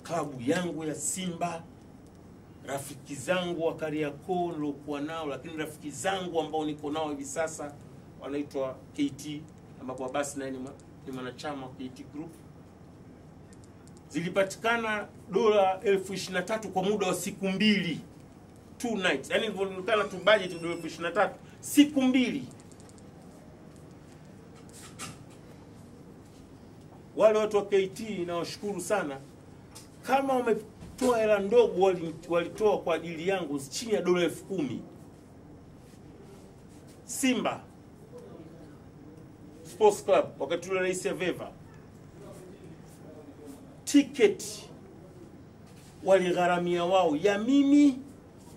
klabu yangu ya Simba, rafiki zangu wa Kariakoo nilokuwa nao, lakini rafiki zangu ambao niko nao hivi sasa wanaitwa KT, ambapo Abbas naye ni mwanachama wa KT Group. Zilipatikana dola 23,000 kwa muda wa siku 2, 2 nights. Yaani ilivyoonekana tu budget dola 23,000 siku 2. Wale watu wa KT nawashukuru sana. Kama wametoa hela ndogo walitoa kwa ajili yangu chini ya dola 10,000. Simba Sports Club wakati ule rais ya Veva, tiketi waligharamia wao ya mimi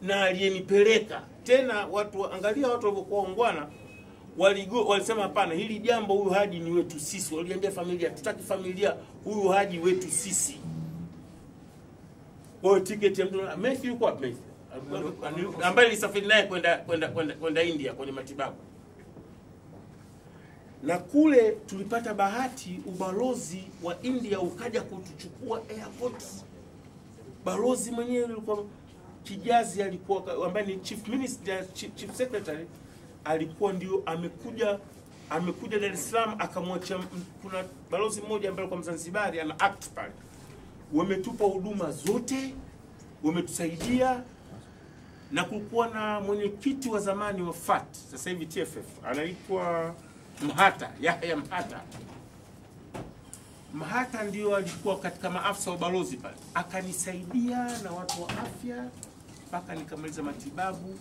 na aliyenipeleka. Tena angalia watu walivyokuwa ongwana, walisema hapana, hili jambo huyu Haji ni wetu sisi. Waliambia familia, tutaki familia, huyu Haji wetu sisi. Kwa tiketi ya mtu Messi yuko wapi? Messi ambaye nilisafiri naye kwenda India kwenye matibabu. Na kule tulipata bahati, ubalozi wa India ukaja kutuchukua airport. Balozi mwenyewe alikuwa Kijazi, alikuwa ambaye ni chief minister, chief secretary, alikuwa ndio amekuja Dar es Salaam, akamwacha. Kuna balozi mmoja ambaye alikuwa Mzanzibari ana act pale. Wametupa huduma zote, wametusaidia, na kulikuwa na mwenyekiti wa zamani wa FAT, sasa hivi TFF, anaitwa Mhata, Yahya Mhata. Mhata ndio alikuwa katika maafisa wa balozi pale. Akanisaidia na watu wa afya mpaka nikamaliza matibabu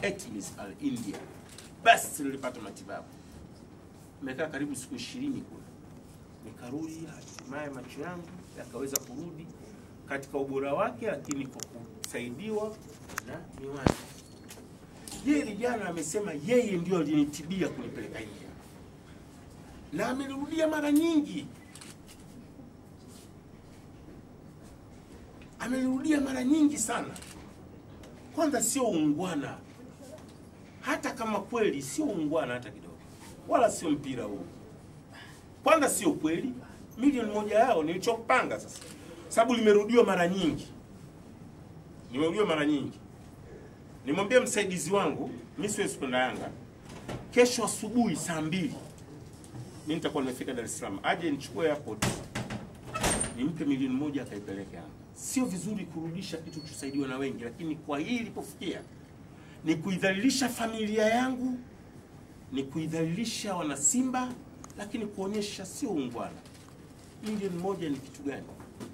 ATMIS pale India. Basi nilipata matibabu. Nimekaa karibu siku 20 kule. Nikarudi, hatimaye macho yangu yakaweza kurudi katika ubora wake, lakini kwa kusaidiwa na miwani. Yeye jana amesema yeye ndio alinitibia kunipeleka India. Na amerudia mara nyingi. Amerudia mara nyingi sana. Kwanza sio ungwana. Hata kama kweli sio ungwana hata kidogo. Wala sio mpira huu. Kwanza sio kweli. Milioni 1 yao nilichopanga sasa. Sababu limerudiwa mara nyingi. Nimerudiwa mara nyingi. Nimwambia msaidizi wangu, mimi siwezi kwenda Yanga. Kesho asubuhi saa 2 mimi nitakuwa nimefika Dar es Salaam. Aje nichukue airport. Nimpe milioni 1 akaipeleke Yanga. Sio vizuri kurudisha kitu kusaidiwa na wengi, lakini kwa hili ilipofikia ni kuidhalilisha familia yangu, ni kuidhalilisha wana Simba, lakini kuonyesha sio ungwana. Milioni 1 ni kitu gani?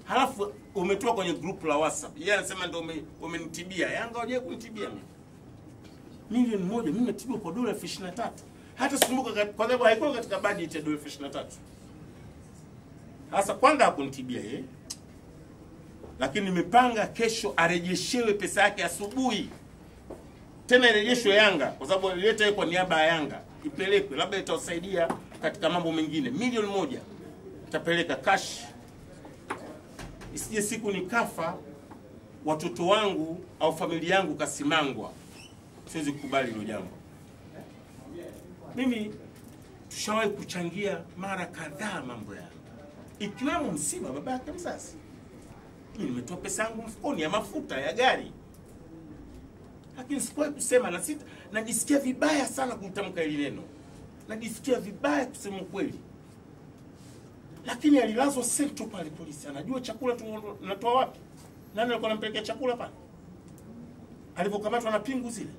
Halafu umetoa kwenye group la WhatsApp. Yeye anasema ndio umenitibia. Yanga hajaje kunitibia mimi. Milioni 1 mimi nimetibiwa kwa dola 23,000. Hata sikumbuka kwa sababu haikuwa katika budget ya dola 23,000. Sasa kwanza hakunitibia yeye. Lakini nimepanga kesho arejeshewe pesa yake asubuhi. Tena irejeshwe Yanga kwa sababu alileta yeye kwa niaba ya Yanga. Ipelekwe, labda itasaidia katika mambo mengine. Milioni 1 itapeleka cash. Isije siku nikafa watoto wangu au familia yangu kasimangwa. Siwezi kukubali hilo jambo. Mimi tushawahi kuchangia mara kadhaa mambo yangu, ikiwemo msiba baba yake mzazi. Mimi nimetoa pesa yangu mfukoni ya mafuta ya gari. Lakini sikuwahi kusema, na najisikia vibaya sana kutamka hili neno. Najisikia vibaya kusema kweli. Lakini alilazwa Central pale polisi. Anajua chakula tunatoa wapi? Nani alikuwa anampelekea chakula pale? Alipokamatwa na pingu zile.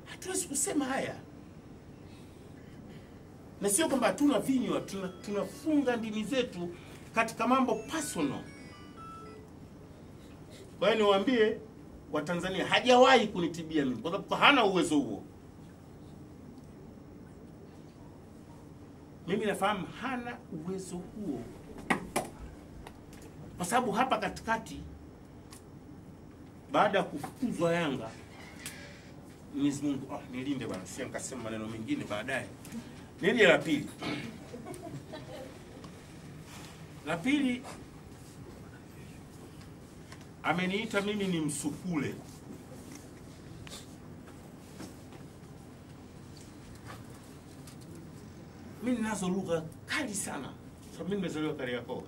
Hatuwezi kusema haya. Na sio kwamba hatuna vinywa, tunafunga ndimi zetu katika mambo personal. Kwa hiyo niwaambie Watanzania, hajawahi kunitibia mimi kwa sababu hana uwezo huo. Mimi nafahamu hana uwezo huo. Kwa sababu hapa katikati, baada ya kufukuzwa Yanga, Mwenyezi Mungu nilinde bwana, sio nikasema maneno mengine baadaye. Nili la pili. La pili, ameniita mimi ni msukule. Mimi ninazo lugha kali sana. Sababu mimi nimezaliwa Kariakoo.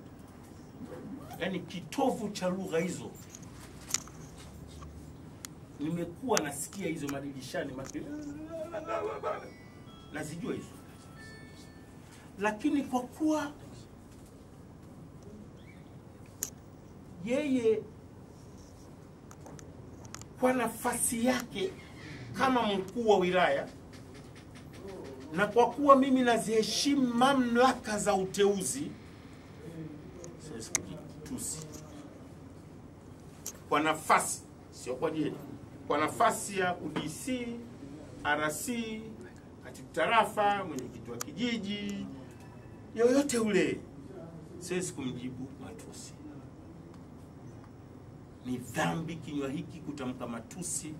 yani kitovu cha lugha hizo. Nimekuwa nasikia hizo madirishani nazijua hizo, lakini kwa kuwa yeye kwa nafasi yake kama mkuu wa wilaya, na kwa kuwa mimi naziheshimu mamlaka za uteuzi, tusi kwa nafasi, sio kwa jeni, kwa nafasi ya UDC, RC, katibu tarafa, mwenyekiti wa kijiji, yoyote ule, siwezi kumjibu matusi. Ni dhambi kinywa hiki kutamka matusi,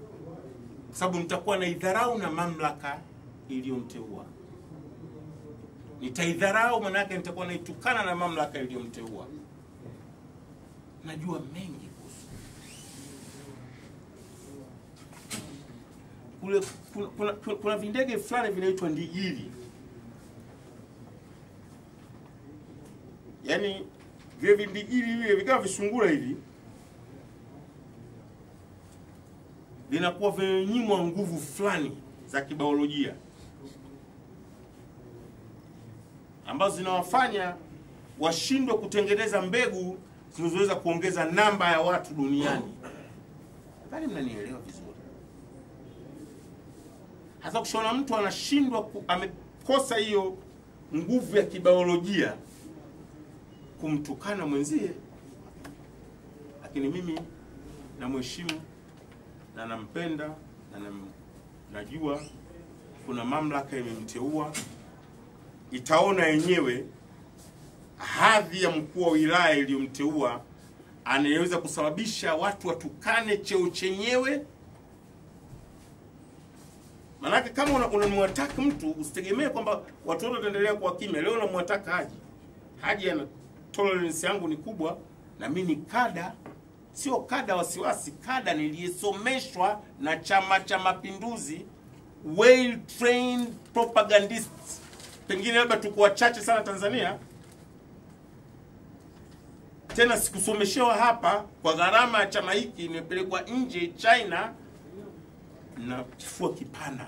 kwa sababu nitakuwa na idharau na mamlaka iliyomteua. Nitaidharau maana yake nitakuwa naitukana na mamlaka iliyomteua. Najua mengi kuhusu kule. Kuna vindege fulani vinaitwa ndigiri, yani vile vindigiri vile vikawa visungura hivi, vinakuwa vimenyimwa nguvu fulani za kibiolojia ambazo zinawafanya washindwe kutengeneza mbegu zinazoweza kuongeza namba ya watu duniani. Bali mnanielewa vizuri. Hasa kushaona mtu anashindwa amekosa hiyo nguvu ya kibiolojia kumtukana mwenzie, lakini mimi namheshimu na nampenda na najua kuna mamlaka imemteua, itaona yenyewe hadhi ya mkuu wa wilaya iliyomteua anaweza kusababisha watu watukane cheo chenyewe. Manake kama unamwataka mtu, usitegemee kwamba watu wote wataendelea kuwa kimya. Leo unamwataka Haji ana tolerance yangu ni kubwa, na mimi ni kada, sio kada wasiwasi, kada niliyesomeshwa na Chama cha Mapinduzi, well trained propagandists. Pengine labda tuko wachache sana Tanzania. Tena sikusomeshewa hapa kwa gharama ya chama hiki, nimepelekwa nje China na kifua kipana.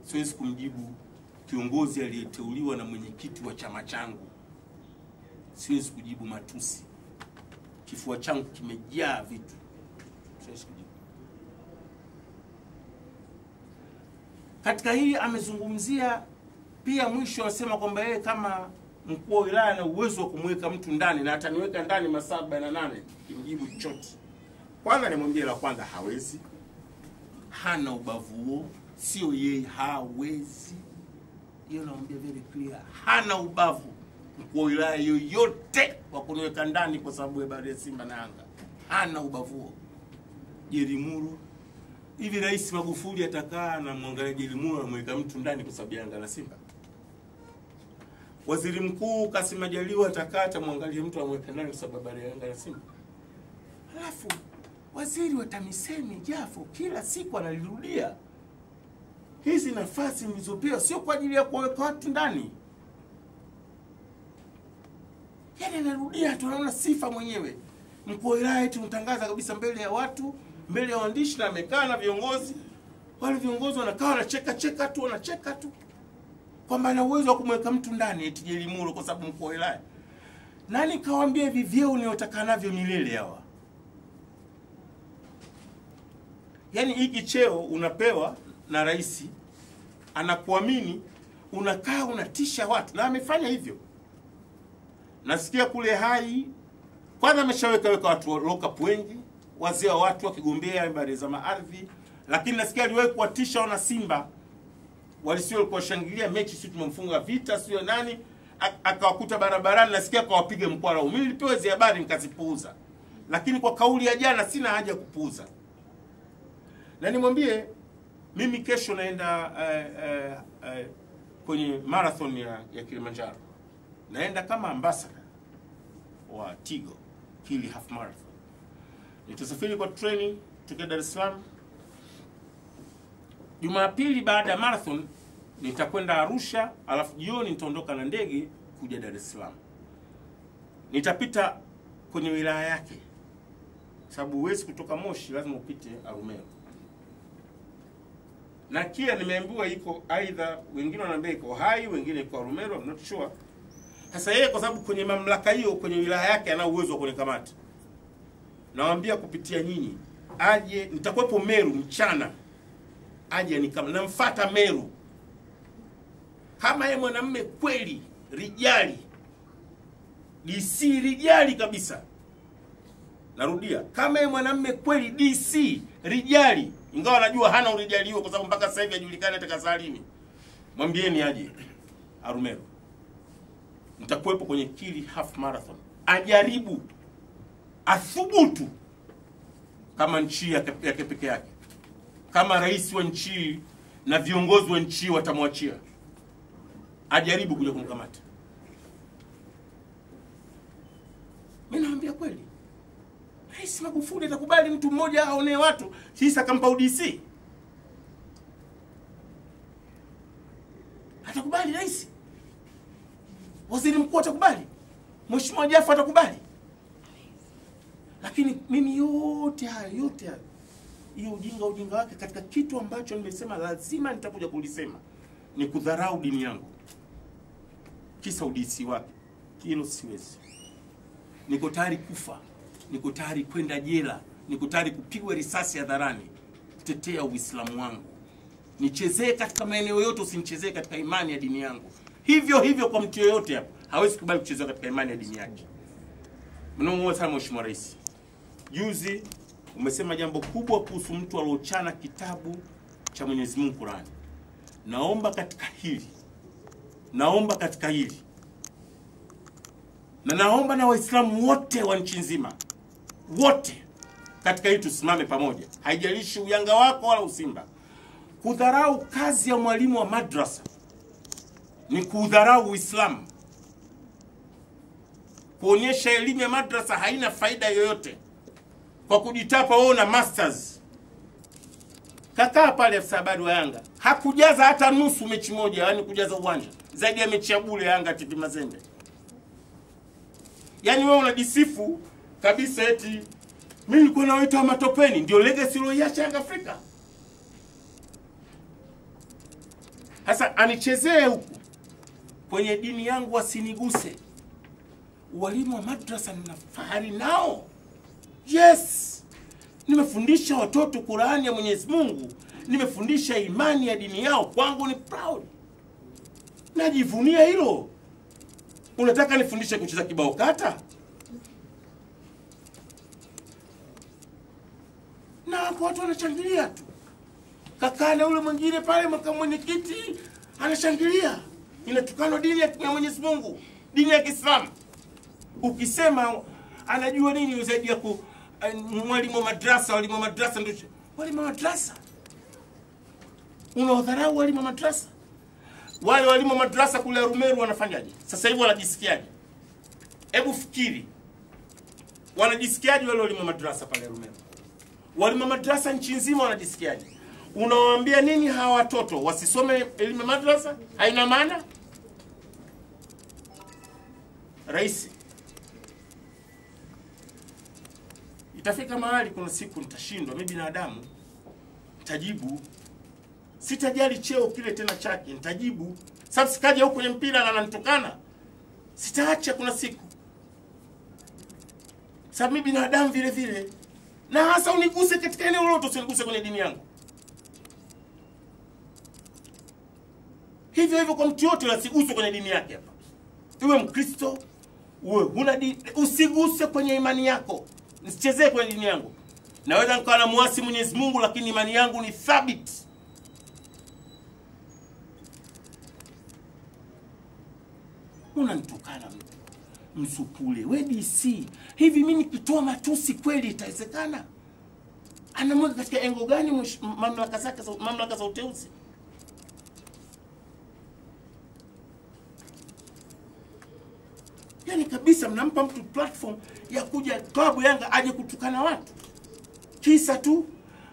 Siwezi kumjibu kiongozi aliyeteuliwa na mwenyekiti wa chama changu. Siwezi kujibu matusi. Kifua changu kimejaa vitu. Siwezi kujibu. Katika hii amezungumzia pia mwisho, anasema kwamba yeye kama mkuu wa wilaya ana uwezo wa kumweka mtu ndani na ataniweka ndani masaa 48 kimjibu chochote. Kwanza nimwambie la kwanza, hawezi. Hana ubavu huo, sio yeye, hawezi. Hiyo naambia very clear, hana ubavu mkuu wa wilaya yoyote wa kuniweka ndani kwa sababu ya habari ya Simba na Yanga. Hana ubavu huo. Jelimuru, hivi Rais Magufuli atakaa na mwangalia Jelimuru amweka mtu ndani kwa sababu ya Yanga na Simba? Waziri Mkuu Kassim Majaliwa atakaa atamwangalia mtu amweka ndani kwa sababu ya Yanga na Simba? Alafu waziri wa TAMISEMI Jafo kila siku analirudia, hizi nafasi nilizopewa sio kwa ajili ya kuweka watu ndani. Yaani anarudia, tunaona sifa mwenyewe. Mkuu wa wilaya tunatangaza kabisa mbele ya watu, mbele ya waandishi, na amekaa na viongozi. Wale viongozi wanakaa wanacheka tu, kwamba ana uwezo wa kumweka mtu ndani eti Jelimuru kwa sababu mkuu wa wilaya. Nani kawaambia hivi vyeo unayotaka navyo milele hawa? Yaani hiki cheo unapewa na rais, anakuamini, unakaa unatisha watu, na amefanya hivyo. Nasikia kule Hai kwanza ameshaweka watu lock up wengi, wazee wa watu wakigombea habari za maardhi, lakini nasikia aliwahi kuwatisha wana Simba walisio walikuwa shangilia mechi, sisi tumemfunga vita sio nani, akawakuta barabarani, nasikia akawapiga mkwara. Mimi nilipewa hizo habari nikazipuuza, lakini kwa kauli ya jana sina haja ya kupuuza. Na nimwambie mimi kesho naenda kwenye marathon ya Kilimanjaro. Naenda kama ambassador wa Tigo Kili half marathon. Nitasafiri kwa treni kutoka Dar es Salaam. Jumapili baada ya marathon nitakwenda Arusha, alafu jioni nitaondoka na ndege kuja Dar es Salaam. Nitapita kwenye wilaya yake, sababu huwezi kutoka Moshi, lazima upite Arumeru. Na KIA nimeambiwa iko aidha, wengine wanaambia iko Hai, wengine iko Arumeru, I'm not sure. Sasa yeye kwa sababu kwenye mamlaka hiyo kwenye wilaya yake ana uwezo wa kunikamata. Nawaambia kupitia nyinyi, aje, nitakuwepo Meru mchana. Aje namfuata Meru. Kama yeye mwanamume kweli, rijali, DC rijali kabisa. Narudia, kama yeye mwanamume kweli DC rijali, ingawa najua hana urijali huo kwa sababu mpaka sasa hivi hajulikani hata kasalini. Mwambieni aje Arumeru. Nitakuwepo kwenye Kili half marathon. Ajaribu, athubutu kama nchi yake peke yake. Kama rais wa nchi na viongozi wa nchi watamwachia, ajaribu kuja kumkamata. Mimi naambia kweli, Rais Magufuli atakubali mtu mmoja aone watu sisa kampa UDC? Atakubali rais? Waziri mkuu atakubali? Mheshimiwa Jaffa atakubali? Lakini mimi yote hayo hiyo ujinga wake katika kitu ambacho nimesema lazima nitakuja kulisema ni kudharau dini yangu. Kisa UDC wake. Hilo siwezi. Niko tayari kufa, niko tayari kwenda jela, niko tayari kupigwa risasi hadharani kutetea Uislamu wangu. Nichezee katika maeneo yote, usinichezee katika imani ya dini yangu. Hivyo kwa mtu yoyote hapa hawezi kubali kuchezea katika imani ya dini yake. Mnamuomba sana Mheshimiwa Rais. Juzi umesema jambo kubwa kuhusu mtu aliochana kitabu cha Mwenyezi Mungu Qur'an. Naomba katika hili na naomba na Waislamu wote wa nchi nzima, wote katika hii tusimame pamoja. Haijalishi uyanga wako wala usimba. Kudharau kazi ya mwalimu wa madrasa ni kudharau Uislamu. Kuonyesha elimu ya madrasa haina faida yoyote kwa kujitapa wewe na masters. Kakaa pale afisa habari wa Yanga hakujaza hata nusu mechi moja, yani kujaza uwanja zaidi ya mechi ya bure Yanga TP Mazembe. Yani wewe unajisifu kabisa eti mimi nilikuwa nawaita matopeni, ndio legacy iliyoacha Yanga Afrika. Sasa anichezee huku kwenye dini yangu asiniguse. Walimu wa madrasa nina fahari nao. Yes. Nimefundisha watoto Qur'ani ya Mwenyezi Mungu. Nimefundisha imani ya dini yao. Kwangu ni proud. Najivunia hilo. Unataka nifundishe kucheza kibao kata? Na watu wanashangilia tu. Kakana ule mwingine pale makamu mwenyekiti anashangilia. Inatukana dini ya Mwenyezi Mungu, dini ya Kiislamu. Ukisema anajua nini zaidi ya mwalimu wa madrasa ndio walimu wa madrasa. Unaodharau walimu wa madrasa. Wale walimu wa madrasa kule Arumeru wanafanyaje? Sasa hivi wanajisikiaje? Hebu fikiri. Wanajisikiaje wale walimu wa madrasa pale Arumeru? Walimu wa madrasa nchi nzima wanajisikiaje? Unawaambia nini hawa watoto wasisome elimu ya madrasa? Haina maana? Rais, itafika mahali kuna siku nitashindwa, mimi binadamu, nitajibu. Sitajali cheo kile tena chake, nitajibu. Sababu sikaja huko kwenye mpira na ananitukana. Sitaacha kuna siku. Sababu mimi binadamu vile vile. Na hasa uniguse katika eneo lolote, usiniguse kwenye dini yangu. Hivyo kwa mtu yote asiguse kwenye dini yake hapa. Uwe Mkristo, uwe huna dini, usiguse kwenye imani yako. Nisichezee kwenye dini yangu. Naweza nikawa na muasi Mwenyezi Mungu lakini imani yangu ni thabiti. Unanitukana msukule, we DC. Hivi mimi nikitoa matusi kweli itawezekana? Anamweka katika engo gani mamlaka za uteuzi? Yani kabisa mnampa mtu platform ya kuja klabu Yanga aje kutukana watu. Kisa tu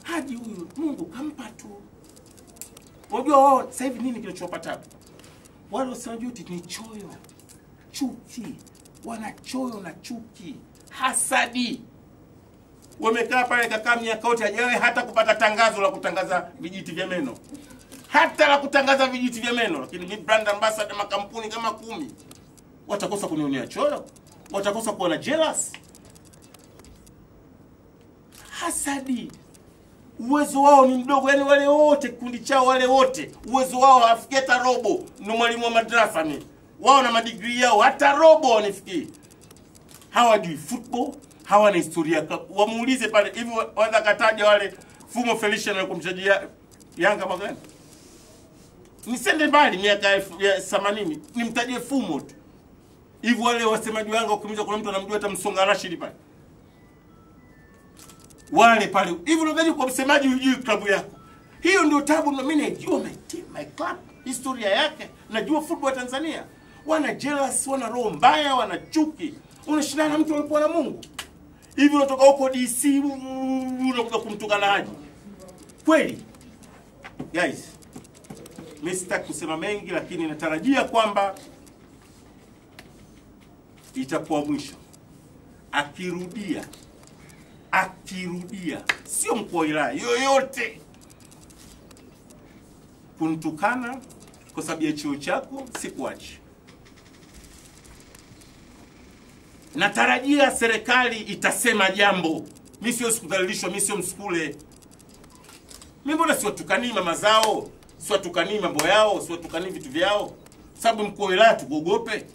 haji huyu Mungu kampa tu. Unajua wao sasa hivi nini kinachowapata? Wale wasiojuti ni choyo, chuki. Wana choyo na chuki. Hasadi. Wamekaa pale kaka miaka yote hajawahi hata kupata tangazo la kutangaza vijiti vya meno. Hata la kutangaza vijiti vya meno, lakini mi brand ambassador makampuni kama 10. Watakosa kunionea choyo? Watakosa kuwa na jealous? Hasadi. Uwezo wao ni mdogo, yani wale wote kikundi chao wale wote uwezo wao hafikia hata robo. Ni mwalimu wa madrasa ni. Wao na madigrii yao hata robo wanifikii. Hawajui football, hawana historia. Wamuulize pale hivi waanza kataja wale Fumo Felician na kumchajia Yanga magani. Nisende mbali miaka ya 80, nimtajie Fumo tu. Hivi wale wasemaji wangu ukimiza kuna mtu anamjua hata Msonga Rashid pale. Wale pale. Hivi unadhani kwa msemaji hujui klabu yako. Hiyo ndio tabu. Mimi najua my team, my club, historia yake. Najua football ya Tanzania. Wana jealous, wana roho mbaya, wana chuki. Unashindana na mtu alipokuwa na Mungu. Hivi unatoka huko DC unakuja kumtukana Haji. Kweli? Guys, mimi sitaki kusema mengi, lakini natarajia kwamba itakuwa mwisho. Akirudia, sio mkuu wa wilaya yoyote kuntukana kwa sababu ya cheo chako, sikuachi. Natarajia serikali itasema jambo. Mimi sio sikudhalilishwa, mimi sio msukule. Mimi mbona siwatukani mama zao, siwatukani mambo yao, siwatukani vitu vyao? Sababu mkuu wa wilaya tukuogope?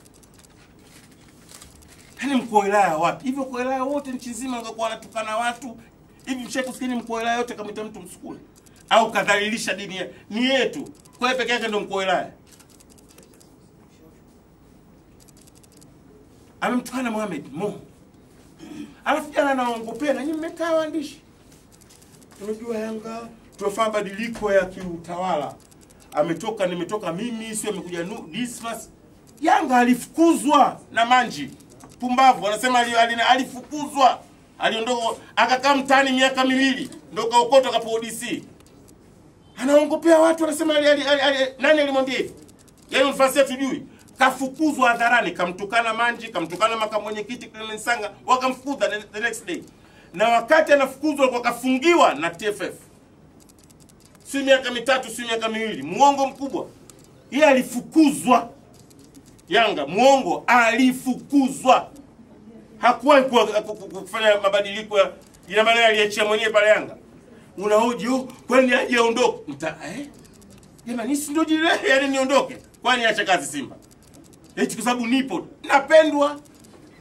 Yaani mkuu wa wilaya wapi? Hivyo mkuu wa wilaya wote nchi nzima wangekuwa wanatukana watu. Hivi mshakusikia mkuu wa wilaya yote kama mtu msukule au kadhalilisha dini ni yetu? Kwa hiyo peke yake ndio mkuu wa wilaya. Amemtukana Mohamed Mo. Alafu jana anaongopea na nyinyi mmekaa waandishi. Unajua Yanga tunafanya badiliko ya kiutawala. Nimetoka mimi, sio amekuja Dismas. Yanga alifukuzwa na Manji. Pumbavu, wanasema alifukuzwa. Aliondoka akakaa mtani miaka 2, ndio kaokota kapo DC. Anaongopea watu, wanasema nani alimwambia hivi? Yeye mfasi tujui. Kafukuzwa hadharani, kamtukana Manji, kamtukana makamu mwenyekiti Clement Sanga, wakamfukuza the next day. Na wakati anafukuzwa alikuwa kafungiwa na TFF. Si miaka 3, si miaka 2, muongo mkubwa. Yeye alifukuzwa. Yanga muongo, alifukuzwa. Hakuwahi kufanya mabadiliko ya ina maana aliachia mwenyewe pale Yanga. Unahoji kwani aje aondoke? Jamani si ndio jile yani niondoke? Kwani acha kazi Simba? Eti kwa sababu nipo napendwa.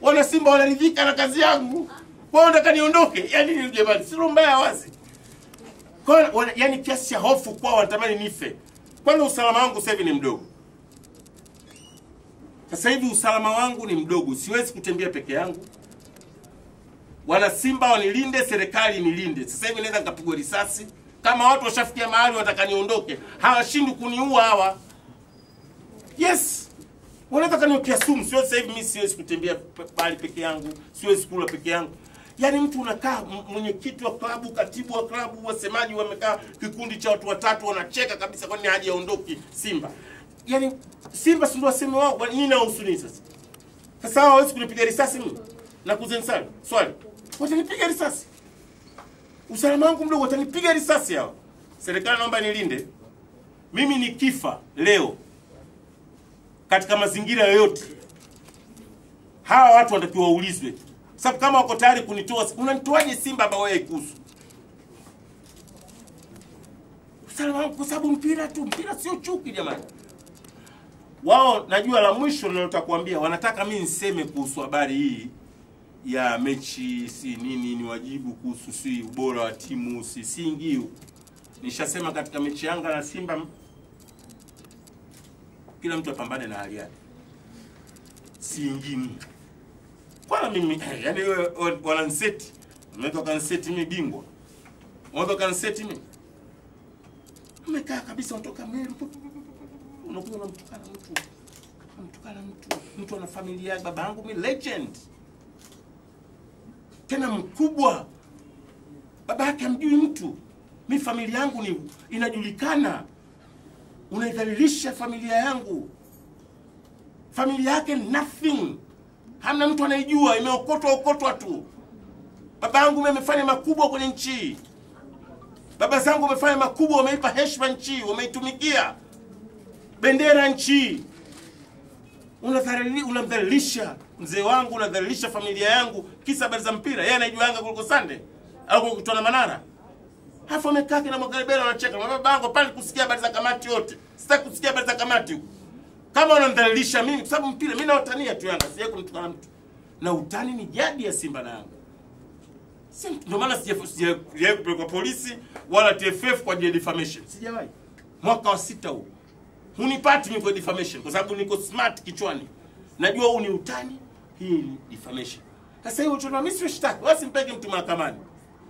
Wana Simba wanaridhika na kazi yangu. Wao nataka niondoke. Yani jamani si mbaya wazi. Kwa yani kiasi cha hofu kwa wanatamani nife. Kwanza usalama wangu sasa hivi ni mdogo. Sasa hivi usalama wangu ni mdogo. Siwezi kutembea peke yangu. Wana Simba wanilinde, serikali nilinde. Sasa hivi naweza nikapigwa risasi. Kama watu washafikia mahali wataka niondoke, hawashindi kuniua hawa. Yes. Wanataka niwekea sumu. Siwezi sasa hivi mimi siwezi kutembea bali peke yangu, siwezi kula peke yangu. Yaani mtu unakaa mwenyekiti wa klabu, katibu wa klabu, wasemaji wamekaa kikundi cha watu 3 wanacheka kabisa kwa nini haja aondoke Simba. Yaani Simba si ndio waseme wao, nini na usuni sasa? Sasa hawezi kunipiga risasi mimi. Na kuzensali. Swali. Watanipiga risasi. Usalama wangu mdogo watanipiga risasi hao. Serikali naomba nilinde. Mimi nikifa leo katika mazingira yoyote, hawa watu wanatakiwa waulizwe. Sababu kama wako tayari kunitoa, unanitoaje Simba baba wewe kuhusu? Usalama wangu kwa sababu mpira tu, mpira sio chuki jamani. Wao najua la mwisho ninalotakwambia, wanataka mimi niseme kuhusu habari hii ya mechi si nini, ni wajibu kuhusu si ubora wa timu si ingiu. Nishasema katika mechi Yanga na Simba kila mtu apambane na hali yake. Si ingiu. Kwa mimi yani wananseti, unaweza kanseti mimi bingwa. Unaweza kanseti mimi. Umekaa kabisa unatoka Meru. Unakuja unamtukana mtu. Mtu ana familia yake, baba yangu mimi legend. Tena mkubwa. Baba yake hamjui mtu. Mimi familia yangu ni inajulikana. Unaidhalilisha familia yangu. Familia yake nothing. Hamna mtu anayejua, imeokotwa tu. Baba yangu amefanya makubwa kwenye nchi. Baba zangu wamefanya makubwa, wameipa heshima nchi, wameitumikia bendera nchi. Unadhalilisha mzee wangu, unadhalilisha familia yangu kisa habari za mpira. Yeye anajuanga kuliko Sunday au kukutana Manara. Hapo amekaa kina Mwakalebela wanacheka. Baba yangu pale kusikia habari za kamati yote. Sitaki kusikia habari za kamati huko. Kama unanidhalilisha mimi kwa sababu mpira mimi naotania tu Yanga, sije kumtukana mtu. Na utani ni jadi ya Simba na Yanga. Ndio maana sijawahi kupelekwa polisi wala TFF kwa ajili ya defamation. Sijawahi. Mwaka wa 6 huu. Hunipati mimi kwa defamation kwa sababu niko smart kichwani. Najua huu ni utani, hii ni defamation. Sasa hiyo tunaona mimi sio shtaki, wasimpeke mtu mahakamani.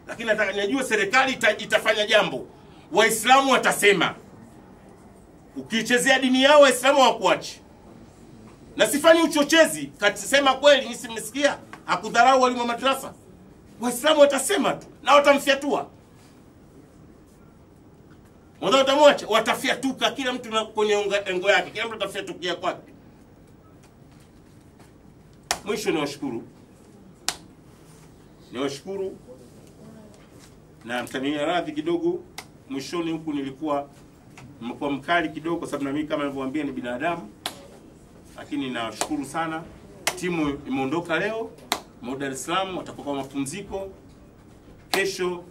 Lakini nataka nijue serikali itafanya jambo. Waislamu watasema. Ukichezea dini yao Waislamu hawakuachi. Na sifanyi uchochezi, katisema kweli mimi simesikia hakudharau walimu wa madrasa. Waislamu watasema tu na watamfiatua. Wao watamwacha, watafiatuka kila mtu kwenye engo yake, kila mtu atafiatukia kwake. Mwisho niwashukuru na mtania radhi kidogo. Mwishoni huku nimekuwa mkali kidogo kwa sababu na mimi kama nilivyowaambia ni binadamu. Lakini nawashukuru sana. Timu imeondoka leo Dar es Salaam, watakuwa kwa mapumziko. Kesho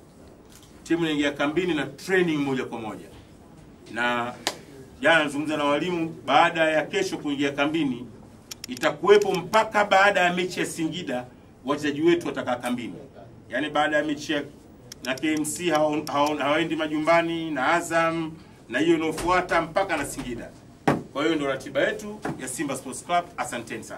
timu inaingia kambini na training moja kwa moja. Na jana nilizungumza na walimu, baada ya kesho kuingia kambini itakuwepo mpaka baada ya mechi ya Singida wachezaji wetu watakaa kambini. Yaani baada ya mechi na KMC hawaendi majumbani, na Azam na hiyo inayofuata mpaka na Singida. Kwa hiyo ndio ratiba yetu ya Simba Sports Club. Asanteni sana.